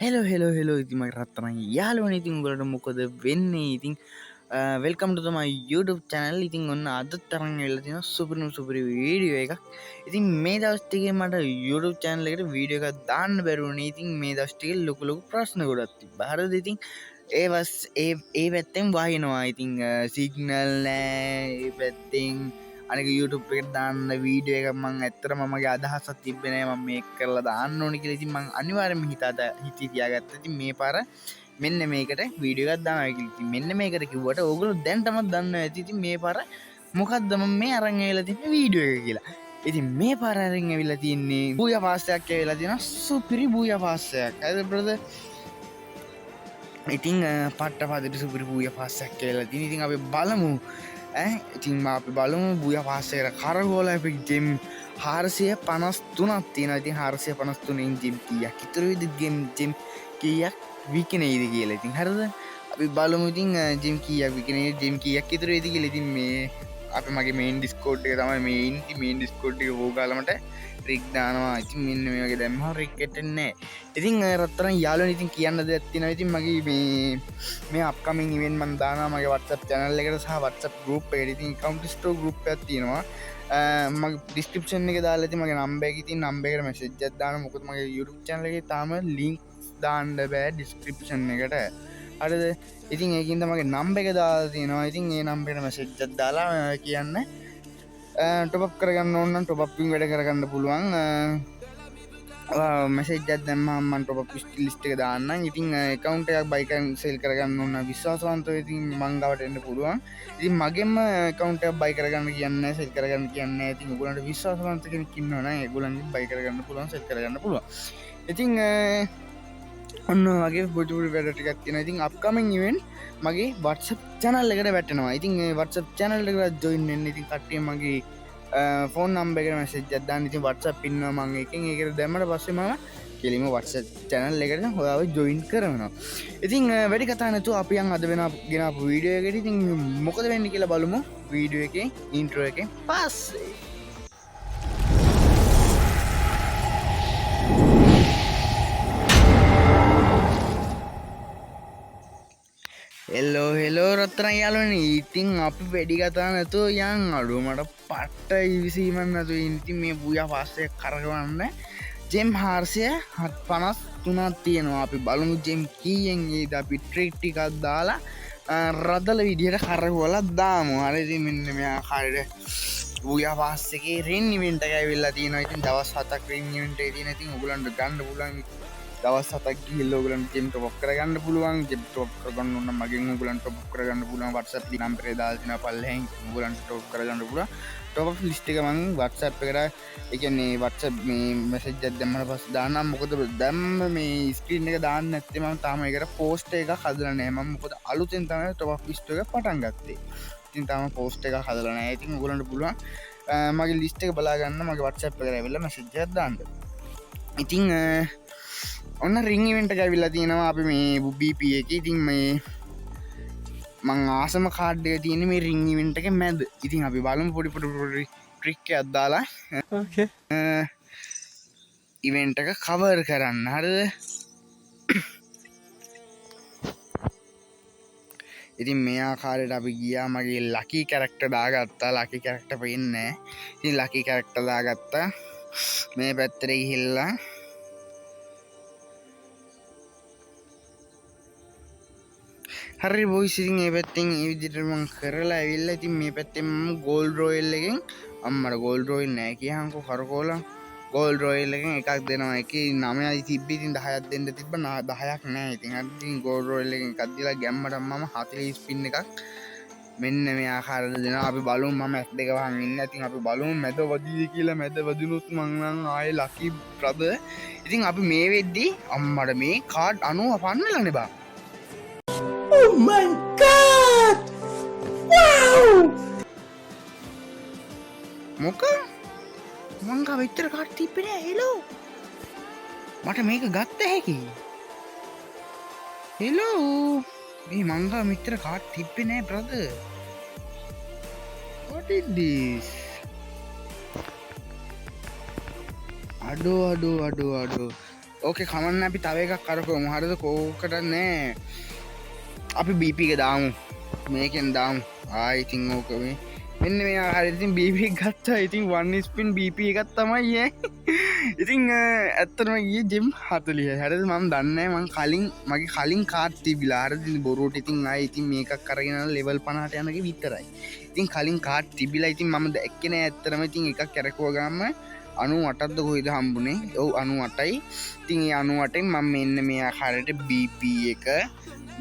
Hello ඉතින් මගේ රත්තරන් යාළුවනේ ඉතින් උගලට මොකද වෙන්නේ ඉතින් welcome two my YouTube channel ඉතින් ඔන්න අද තරම් වෙලා තියෙන සුපිරි වීඩියෝ එකක් ඉතින් මේ දවස් ටිකේ මට YouTube channel එකට වීඩියෝ එකක් දාන්න බැරුණේ ඉතින් මේ දවස් ටිකේ ලොකු ප්‍රශ්න ගොඩක් තිබ්බා හරිද ඉතින් ඒ පැත්තෙන් වහිනවා ඉතින් සිග්නල් නෑ ඒ පැත්තෙන් අනික YouTube එකට දාන්න වීඩියෝ එකක් මම ඇත්තටම මගේ අදහසක් තිබ්බේ නෑ මම මේක කරලා දාන්න ඕනේ කියලා. ඉතින් මම අනිවාර්යෙන්ම හිතී තියාගත්තා. ඉතින් මේ පාර මෙන්න මේකට වීඩියෝ එකක් දානවා කියලා. ඉතින් මෙන්න මේකට කිව්වට ඕගොල්ලෝ දැන්ටමත් දන්නවා ඇති. ඉතින් මේ පාර මොකද්ද මම මේ අරන් ඇවිල්ලා තියෙන වීඩියෝ එක කියලා. ඉතින් මේ පාර අරන් ඇවිල්ලා තින්නේ බූයා පාස්සයක් ඇවිල්ලා තියෙනවා. සුපිරි බූයා පාස්සයක්. හරිද බ්‍රදර්? ඉතින් පට්ට සුපිරි බූයා පාස්සයක් ඇවිල්ලා තියෙන. ඉතින් අපි බලමු ඉතින් අපි බලමු බූයා පාස්සයකට කරගෝලා අපි ජෙම් 453ක් තියෙනවා. ඉතින් 453න් ජෙම් කීයක් ඉතුරු වෙයිද ජෙම් කීයක් විකිනෙයිද කියලා. ඉතින් හරිද අපි බලමු ඉතින් ජෙම් කීයක් විකිනෙයිද ජෙම් කීයක් ඉතුරු වෙයිද කියලා. ඉතින් මේ අපි මගේ මේන් ඩිස්කෝඩ් එක තමයි මේ ඉන්නේ. මේන් ඩිස්කෝඩ් එක ඕගාලමට රික් දානවා. ඉතින් මෙන්න මේ වගේ දැම්මම රික් එටෙන්නේ නැහැ. ඉතින් රත්තරන් යාළුවනේ ඉතින් කියන්න දෙයක් තියෙනවා. ඉතින් මගේ මේ අප්කමින් ඉවෙන්ට් මම දානවා මගේ WhatsApp channel එකට සහ WhatsApp group එකට. ඉතින් account store group එකක් තියෙනවා. මගේ description එකේ දාලා ඉතින් මගේ number එක ඉතින් number එකට message එකක් දාන්න. මොකද මගේ YouTube channel එකේ තාම link දාන්න බෑ description එකට. හරිද? ඉතින් ඒකින්ද මගේ number එක දාලා තියෙනවා. ඉතින් ඒ number එකට message එකක් දාලා කියන්න top up කරගන්න ඕන නම් top up එකෙන් වැඩ කරගන්න පුළුවන්. message එකක් දැම්මම මම top up list එක දාන්නම්. ඉතින් account එකක් buy කරන් sell කරගන්න ඕන නම් විශ්වාසවන්තව ඉතින් මං ගාවට එන්න පුළුවන්. ඉතින් මගෙම account එකක් buy කරගන්න කියන්නේ sell කරගන්න කියන්නේ. ඉතින් ඔයගොල්ලන්ට විශ්වාසවන්ත කෙනෙක් ඉන්නවා නම් ඒගොල්ලන්ගෙන් buy කරගන්න පුළුවන් sell කරගන්න පුළුවන්. ඉතින් ඔන්න වගේ පොඩි වැඩ ටිකක් තියෙනවා. ඉතින් අප්කමින් ඉවෙන්ට් මගේ WhatsApp channel එකට වැටෙනවා. ඉතින් ඒ WhatsApp channel එකට join වෙන්න ඉතින් කට්ටිය මගේ ෆෝන් නම්බර් එකට message එකක් දාන්න. ඉතින් WhatsApp ඉන්නවා මම එකෙන් ඒකට දැම්මට පස්සේ මම කෙලින්ම WhatsApp channel එකට ඔයාව join කරනවා. ඉතින් වැඩි කතා නැතුව අපි යන් අද ගෙනාපු වීඩියෝ එකට. ඉතින් මොකද වෙන්නේ කියලා බලමු වීඩියෝ එකේ intro එකෙන් පස්සේ. හෙලෝ රත්තරන් යාළුවනේ. ඉතින් අපි වැඩි කතා නැතුව යන් අඩුව මට පට්ට ඉවිසීමක් නැතුව ඉතින් මේ බූයා පාස්සයක් කරගවන්න ජෙම් 453ක් තියෙනවා. අපි බලමු ජෙම් කීයෙන් ඒද අපි ට්‍රික් ටිකක් දාලා රදල විදියට කරගවලා දාමු. හරි ඉතින් මෙන්න මේ ආකාරයට බූයා පාස් එකේ රින් ඉවෙන්ට් එක ඇවිල්ලා තියෙනවා. ඉතින් දවස් 7ක් රින් ඉවෙන්ට් එකේ තියෙන. ඉතින් ඔයගලන්ට ගන්න පුළුවන් දවස් 7ක් ගිහිල්ලා ඔයගලන්ට ජෙම් টপ අප් කරගන්න පුළුවන්. ජෙම් টপ අප් කරගන්න ඕන නම් මගෙන් ඔයගලන්ට টপ අප් කරගන්න පුළුවන්. WhatsApp නම්බර් එක දාලා තියෙනවා පල්ලෙහෙන් ඔයගලන්ට টপ අප් කරගන්න පුළුවන්. টপ අප් ලිස්ට් එක මම WhatsApp එකට ඒ කියන්නේ WhatsApp මේ මැසේජ් එකක් දැම්මම පස්සේ දාන්නම්. මොකද දැම්ම මේ ස්ක්‍රීන් එක දාන්න නැත්තේ මම තාම ඒකට පෝස්ට් එකක් හදලා නැහැ. මම මොකද අලුතෙන් තමයි টপ අප් ලිස්ට් එක පටන් ගත්තේ. ඉතින් තාම පෝස්ට් එකක් හදලා නැහැ. ඉතින් ඔයගලන්ට පුළුවන් මගේ ලිස්ට් එක බලා ගන්න මගේ WhatsApp එකට ඇවිල්ලා මැසේජ් එකක් දාන්න. ඉතින් ඔන්න රින් ඉවෙන්ට් එක ඇවිල්ලා තියෙනවා අපි මේ BP එකේ. ඉතින් මේ මං ආසම කාඩ් එක තියෙන්නේ මේ රින් ඉවෙන්ට් එකේ මැද. ඉතින් අපි බලමු පොඩි ට්‍රික් එකක් දාලා ඕකේ ඉවෙන්ට් එක කවර් කරන්න. හරිද? ඉතින් මේ ආකාරයට අපි ගියා. මගේ ලකි කැරක්ටර් දාගත්තා. ලකි කැරක්ටර් පේන්නේ නැහැ. ඉතින් ලකි කැරක්ටර් දාගත්තා. මේ පැත්තට ගිහිල්ලා හරි බොයිස්. ඉතින් මේ පැත්තෙන් මේ විදිහට මම කරලා ඇවිල්ලා ඉතින් මේ පැත්තෙන් මම ගෝල්ඩ් රොයල් එකෙන් අම්මට ගෝල්ඩ් රොයල් නැහැ කියහන්කෝ කරකෝලා ගෝල්ඩ් රොයල් එකෙන් එකක් දෙනවා. එකේ 9යි තිබ්බේ. ඉතින් 10ක් දෙන්න තිබ්බ 10ක් නැහැ. ඉතින් අර ඉතින් ගෝල්ඩ් රොයල් එකෙන් එකක් දීලා ගැම්මට මම 40 ස්පින් එකක් මෙන්න මේ ආකාරයට දෙනවා. අපි බලමු. මම S2 වහන් ඉන්නේ. ඉතින් අපි බලමු මැද වදීද කියලා. මැද වදිනොත් මං නම් ආයේ ලකි බ්‍රදර්. ඉතින් අපි මේ වෙද්දී අම්මට මේ කාඩ් 90 පන්නලානේ බා. Oh my god! Wow! මොකක්? මං ගාව විතර කාඩ් තිබ්බේ නෑ. හෙලෝ. මට මේක ගත්ත හැකි. හෙලෝ. මේ මං ගාව විතර කාඩ් තිබ්බේ නෑ brother. What is this? අඩෝ ඕකේ කමන්න අපි තව එකක් කරකෝ හරිද කෝකට නෑ අපි බීපික දාමු මේකෙන් දාම් ආයිතින් ඕකේ මෙන්න මේ හරිතින් බීපි ගත්තා ඉතින් වන්න ස්පින් බීප එකත් තමයි ඉතිං ඇත්තනම ඒ ජෙම් හතුලිය හැරද මම් දන්න මං කලින් මගේ කලින් කාර්ති බිලාරදි බොරුට ඉතින් අයි ඉතින් මේකක් කරගෙන ලෙවල් පනාට යනක විතරයි ඉතින් කලින් කාට් තිබිලා ඉතින් මම දැක්කෙන ඇත්තරම ඉතින් එකක් කැරකුවගම අනු අටත්ද කොයිද හම්බුනේ ඔවු අනු අටයි ඉතින් අනුවටෙන් මම මෙන්න මේ ආකාරයට බීප එක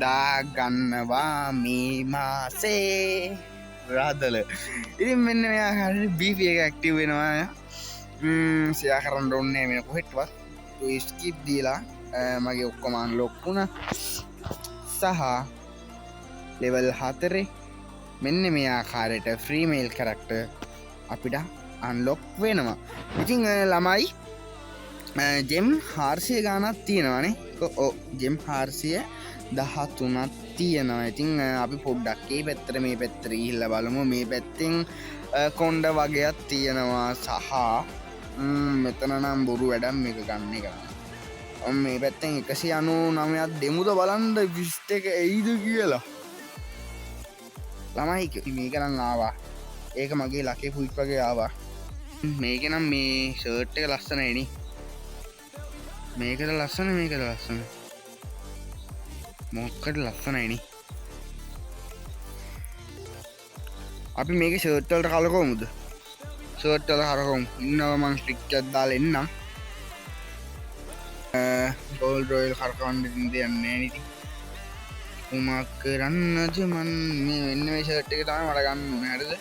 දාගන්නවා මේ මාසේ රාදල ඉතින් මෙන්න මෙයා හරි බීප එක ඇක්ටිව් වෙනවා සයා කරන්න ඔන්නේ වෙන කොහෙට්වත් ස්කිප් දීලා මගේ ඔක්කොමාන් ලොක්කුණ සහ ලෙවල් 4 මෙන්න මේ ආකාරයට ෆ්‍රීමේල් කරක්ට අපිට අන්ලොක් වෙනවා ඉතින් ළමයි ජෙම් 400 ගානක් තියෙනවානේ ජෙම් 413ක් තියෙනවා ඉතින් අපි පොඩ්ඩක් ඒ පැත්තට මේ පැත්තට ගිහිල්ලා බලමු මේ පැත්තෙන් කොණ්ඩ වගේක් තියෙනවා සහ මෙතන නම් බොරු වැඩක් මේක ගන්න එක මේ පැත්තෙන් 199ක් දෙමුද බලන්න විස්ට් එක එයිද කියලා ළමයි මේක නම් ආවා ඒක මගේ ලකේ පුයිට් වගේ ආවා මේක නම් මේ ෂර්ට් එක ලස්සනයි නේ මේකද ලස්සන මේකද ලස්සන මොක්කට ලස්සනයිනි අපි මේක ෂර්ට්වලට කලකොමුද ෂර්ට්වල හරකොම් ඉන්නවා මං ස්ටික්කක් දාලා එන්නම් ගෝල්ඩ් රොයල් කරකවන්න දෙන්නේ නෑනේ උමක් කරන්නද මන් මේ මෙන්න මේ ෂර්ට් එක තමයි මට ගන්න ඕනේ හරිද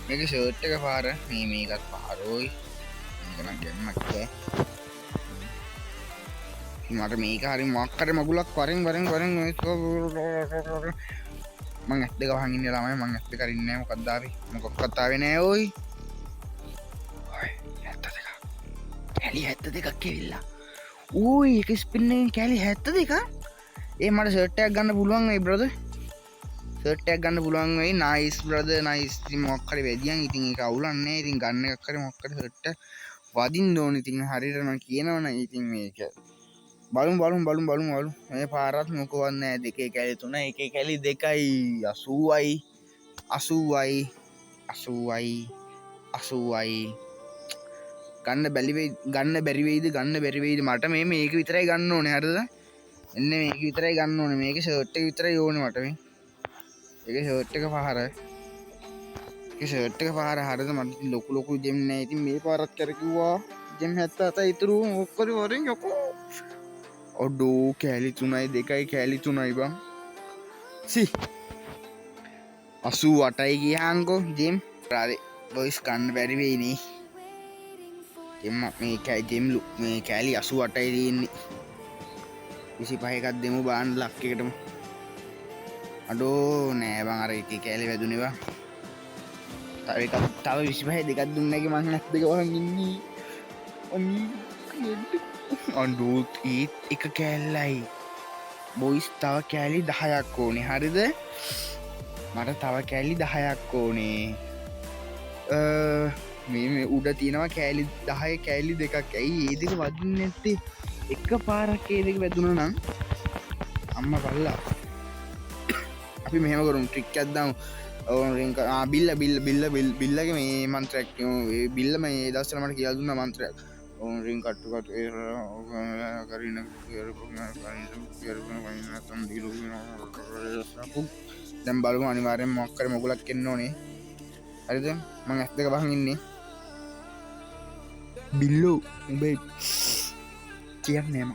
මේක ෂර්ට් එක පාර මේකත් පාරෝයි මේක නම් ගන්නක් බෑ මට මේක හරි මොක්කර මගුලක් වරෙන් මං ඇස් දෙක වහන් ඉන්නේ ළමයි මං ඇස් දෙක අරින්නේ නැහැ මොකක්ද ආවේ මොකක්වත් ආවේ නැහැ ඕයි 72 කැලි 72ක් කෙවිලා ඕයි එක ස්පින් එකෙන් කැලි 72ක් ඒ මට ෂර්ට් එකක් ගන්න පුළුවන් වෙයි බ්‍රදර් ෂර්ට් එකක් ගන්න පුළුවන් වෙයි නයිස් බ්‍රදර් නයිස් ඉතින් මොකක් හරි වැදියන් ඉතින් ඒක අවුලන්නේ ඉතින් ගන්න එකක් හරි මොකක් හරි ෂර්ට් වදින්න ඕනේ ඉතින් හරියට මම කියනවනේ ඉතින් මේක බලමු මේ පාරත් මොකවත් නැහැ දෙකේ කැලි තුන එකේ කැලි දෙකයි 80යි 80යි ගන්න බැරි වෙයිද මට මේක විතරයි ගන්න ඕනේ හරිද එන්න මේක විතරයි ගන්න ඕනේ මේක ෂර්ට් එක විතරයි ඕනේ මට මේ ඒක ෂර්ට් එක පාර හරිද මට ලොකු ජෙම් නැහැ ඉතින් මේ පාරත් කරකිව්වා ජෙම් 77 ඉතුරු ඔක්කොම වරින් යකෝ ඔඩෝ කෑලි 3යි 2යි කෑලි 3යි බං සි 88යි ගියාංකෝ ජෙම් රාදේ බොයිස් ගන්න බැරි වෙයිනේ ජෙම් මේ කෑලි 88යි තියෙන්නේ 25 එකක් දෙමු බාන්න ලක් එකටම අඩෝ නෑ බං අර එකේ කෑලි වැදුනේ බං තව 25 දෙකක් දුන්නේ නැගේ මං නැත් දෙක වහන් ඉන්නේ අන්ඩුත් ඒත් එක කෑල්ලයි බොයිස් තව කෑලි 10ක් ඕනේ හරිද මට තව කෑලි 10ක් ඕනේ මේ උඩ තියෙනවා කෑලි 10 කෑලි දෙකක් ඇයි ඒ දෙක වදින්නේ නැත්තේ එක පාරක් ඒ දෙක වැදුණා නම් අම්මා බල්ලා අපි මෙහෙම කරමු ට්‍රික් එකක් දාමු බිල්ලගේ මේ මන්ත්‍රයක් බිල්ල මේ දවස්වල මට කියලා දුන්නා මන්ත්‍රයක් රින් කට්ටු කරින දැන් බලමු අනිවාර්යෙන් මොකක් කර මොගලක් එන්න ඕනේ හරිද මං ඇස් දෙක වහන් ඉන්නේ බිල්ලෝ උඹේ කියන්නේ මම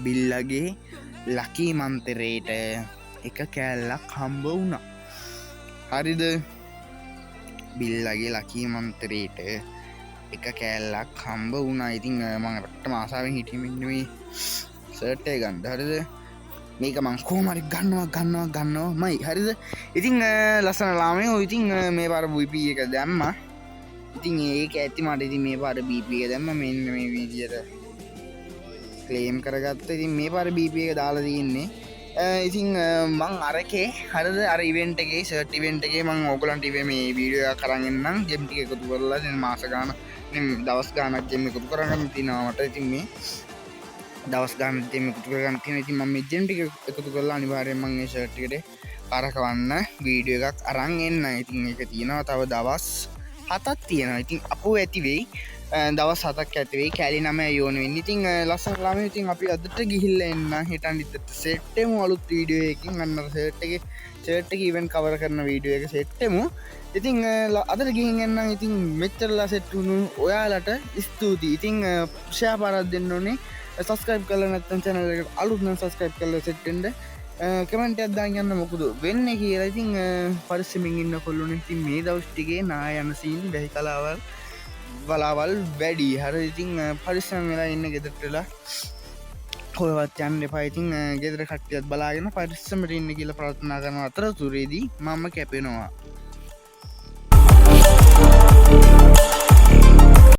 බිල්ලගේ ලකි මන්තරේට එක කෑල්ලක් හම්බ වුණා හරිද බිල්ලගේ ලකි මන්තරේට එක කෑල්ලක් හම්බ වුණා ඉතින් මම රට්ට මාසාවෙන් හිටියමින් මේ ෂර්ට් එක ගන්න හරිද මේක මං කොහොම හරි ගන්නවාමයි හරිද ඉතින් ලස්සන ළමයෝ ඉතින් මේ පාර BP එක දැම්මා ඉතින් ඒක ඇති මට ඉතින් මේ පාර BP එක දැම්ම මෙන්න මේ විදියට ක්ලේම් කරගත්තා ඉතින් මේ පාර BP එක දාලා තියෙන්නේ ඉතින් මං අරකේ හරිද අර ඉවෙන්ට් එකේ ෂර්ට් ඉවෙන්ට් එකේ මං ඕගලන්ට මේ වීඩියෝ එකක් අරන් එන්නම් ජෙම් ටික එකතු කරලා දැන් මාස ගාන දවස් ගානක් ජෙම් එකතු කරගන්න තියෙනවා මට ඉතින් මේ දවස් ගන්න දෙම එකතු කරගන්න තියෙන. ඉතින් මම මේ ජෙම් ටික එකතු කරලා අනිවාර්යෙන් මම මේ ෂර්ට් එකට කරකවන්න වීඩියෝ එකක් අරන් එන්න. ඉතින් ඒක තියෙනවා තව දවස් 7ක් තියෙනවා. ඉතින් අපෝ ඇති වෙයි දවස් 7ක් ඇති වෙයි කැලි 9 යෝන වෙන්නේ. ඉතින් ලස්සන ළමයි ඉතින් අපි අදට ගිහිල්ලා එන්න හෙට අනිද්දට සෙට් එමු අලුත් වීඩියෝ එකකින්. අන්න ෂර්ට් එක ඉවෙන්ට් කවර් කරන වීඩියෝ එක සෙට් එමු. ඉතින් අදට ගිහින් එන්නම්. ඉතින් මෙච්චරලා සෙට් වුණු ඔයාලට ස්තුතියි. ඉතින් ෂෙයා පාරක් දෙන්න ඕනේ. සස්ක්‍රයිබ් කරලා නැත්නම් channel එකට අලුත් නම් සස්ක්‍රයිබ් කරලා සෙට් වෙන්න. කමෙන්ට් එකක් දාන්න යන්න මොකද වෙන්නේ කියලා. ඉතින් පරිස්සමින් ඉන්න කොල්ලෝනේ. ඉතින් මේ දවස් ටිකේ නා යන සීන් බැහි කලාවල් බලාවල් වැඩි. හරි ඉතින් පරිස්සම් වෙලා ඉන්න ගෙදරට වෙලා කොහෙවත් යන්න එපා. ඉතින් ගෙදර කට්ටියත් බලාගෙන පරිස්සමට ඉන්න කියලා ප්‍රාර්ථනා කරන අතරතුරේදී මම කැපෙනවා.